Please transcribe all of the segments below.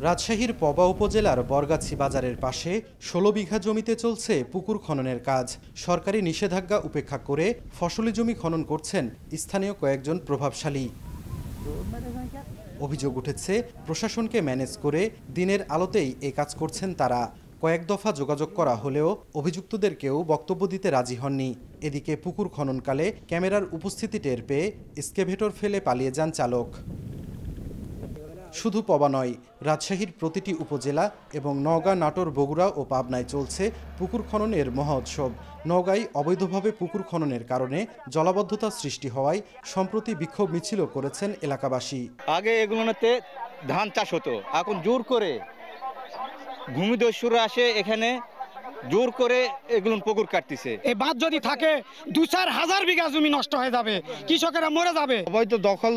রাজশাহীর পবা উপজেলার বরগাছি বাজারের পাশে ১৬ বিঘা জমিতে চলছে পুকুর খননের কাজ। সরকারি নিষেধাজ্ঞা উপেক্ষা করে ফসলি জমি খনন করছেন স্থানীয় কয়েকজন প্রভাবশালী। অভিযোগ উঠেছে প্রশাসনকে ম্যানেজ করে দিনের আলোতেই এই কাজ করছেন তারা। কয়েক দফা যোগাযোগ করা হলেও অভিযুক্তদের কেউ বক্তব্য দিতে রাজি হননি। এদিকে পুকুর খননকালে ক্যামেরার উপস্থিতি টের পেয়ে এক্সকেভেটর ফেলে পালিয়ে যান চালক। শুধু পবা নয়, রাজশাহীর প্রতিটি উপজেলা এবং নওগাঁ, নাটোর, বগুড়া ও পাবনায় চলছে পুকুর খননের মহোৎসব। নওগাঁয় অবৈধভাবে পুকুর খননের কারণে জলাবদ্ধতা সৃষ্টি হওয়ায় সম্প্রতি বিক্ষোভ মিছিলও করেছেন এলাকাবাসী। আগে এগুলোতে ধান চাষ হতো, এখন জোর করে ভূমিদস্যুরা আসে এখানে জোর করে এগুলো পুকুর কাটতেছে। এই বাঁধ যদি থাকে ২-৪ হাজার বিঘা জমি নষ্ট হয়ে যাবে, কৃষকেরা মরে যাবে। অবৈধ দখল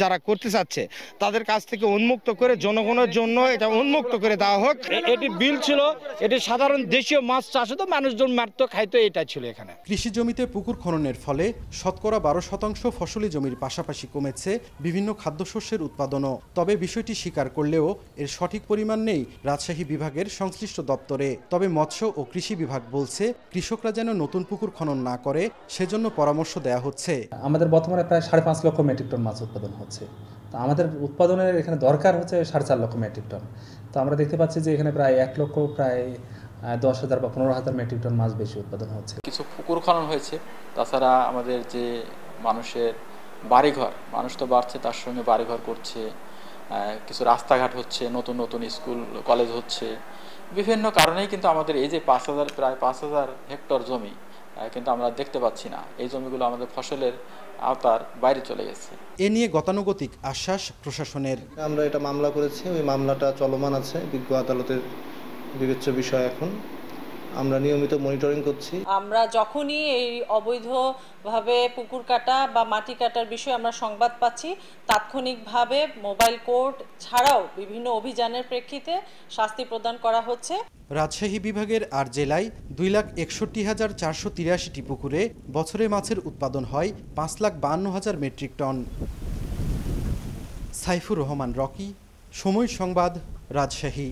যারা করতে চাচ্ছে তাদের কাছ থেকে উন্মুক্ত করে জনগণের জন্য এটা উন্মুক্ত করে দেওয়া হোক। এটি বিল ছিল, এটি সাধারণ দেশীয় মাছ চাষ হতো, মানুষজন মারতো খাইতো, এটা ছিল এখানে। কৃষি জমিতে পুকুর খননের ফলে শতকরা ১২% ফসলি জমির পাশাপাশি কমেছে বিভিন্ন খাদ্যশস্যের উৎপাদনও। তবে বিষয়টি স্বীকার করলেও এর সঠিক পরিমাণ নেই রাজশাহী বিভাগের সংশ্লিষ্ট দপ্তরে। তবে মৎস্য ও কৃষি বিভাগ বলছে কৃষকরা যেন নতুন পুকুর খনন না করে সেজন্য পরামর্শ দেয়া হচ্ছে। আমাদের বর্তমানে প্রায় ৫.৫ লক্ষ মেট্রিক টন মাছ উৎপাদন হচ্ছে। তো আমাদের উৎপাদনের এখানে দরকার হচ্ছে ৪.৫ লক্ষ মেট্রিক টন। তো আমরা দেখতে পাচ্ছি যে এখানে প্রায় ১ লক্ষ প্রায় ১০,০০০ বা ১৫,০০০ মেট্রিক টন মাছ বেশি উৎপাদন হচ্ছে। কিছু পুকুর খনন হয়েছে, তাছাড়া আমাদের যে মানুষের বাড়িঘর, মানুষ তো বাড়ছে, তার সঙ্গে বাড়িঘর করছে, কিছু রাস্তাঘাট হচ্ছে, নতুন নতুন স্কুল কলেজ হচ্ছে। বিভিন্ন কারণেই কিন্তু আমাদের এই যে প্রায় ৫,০০০ হেক্টর জমি কিন্তু আমরা দেখতে পাচ্ছি না। এই জমিগুলো আমাদের ফসলের আওতার বাইরে চলে গেছে। এ নিয়ে গতানুগতিক আশ্বাস প্রশাসনের। আমরা এটা মামলা করেছি, ওই মামলাটা চলমান আছে, বিজ্ঞ আদালতের বিবেচ্য বিষয়। এখন আমরা নিয়মিত মনিটরিং করছি। আমরা যখনই এই অবৈধভাবে পুকুর কাটা বা মাটি কাটার বিষয়ে আমরা সংবাদ পাচ্ছি, তাৎক্ষণিকভাবে মোবাইল কোর্ট ছাড়াও বিভিন্ন অভিযানের প্রেক্ষিতে শাস্তি প্রদান করা হচ্ছে। রাজশাহী বিভাগের ৮ জেলায় ২,৬১,৪৮৩টি পুকুরে বছরে মাছের উৎপাদন হয় ৫,৫২,০০০ মেট্রিক টন। সাইফুর রহমান রকি, সময় সংবাদ, রাজশাহী।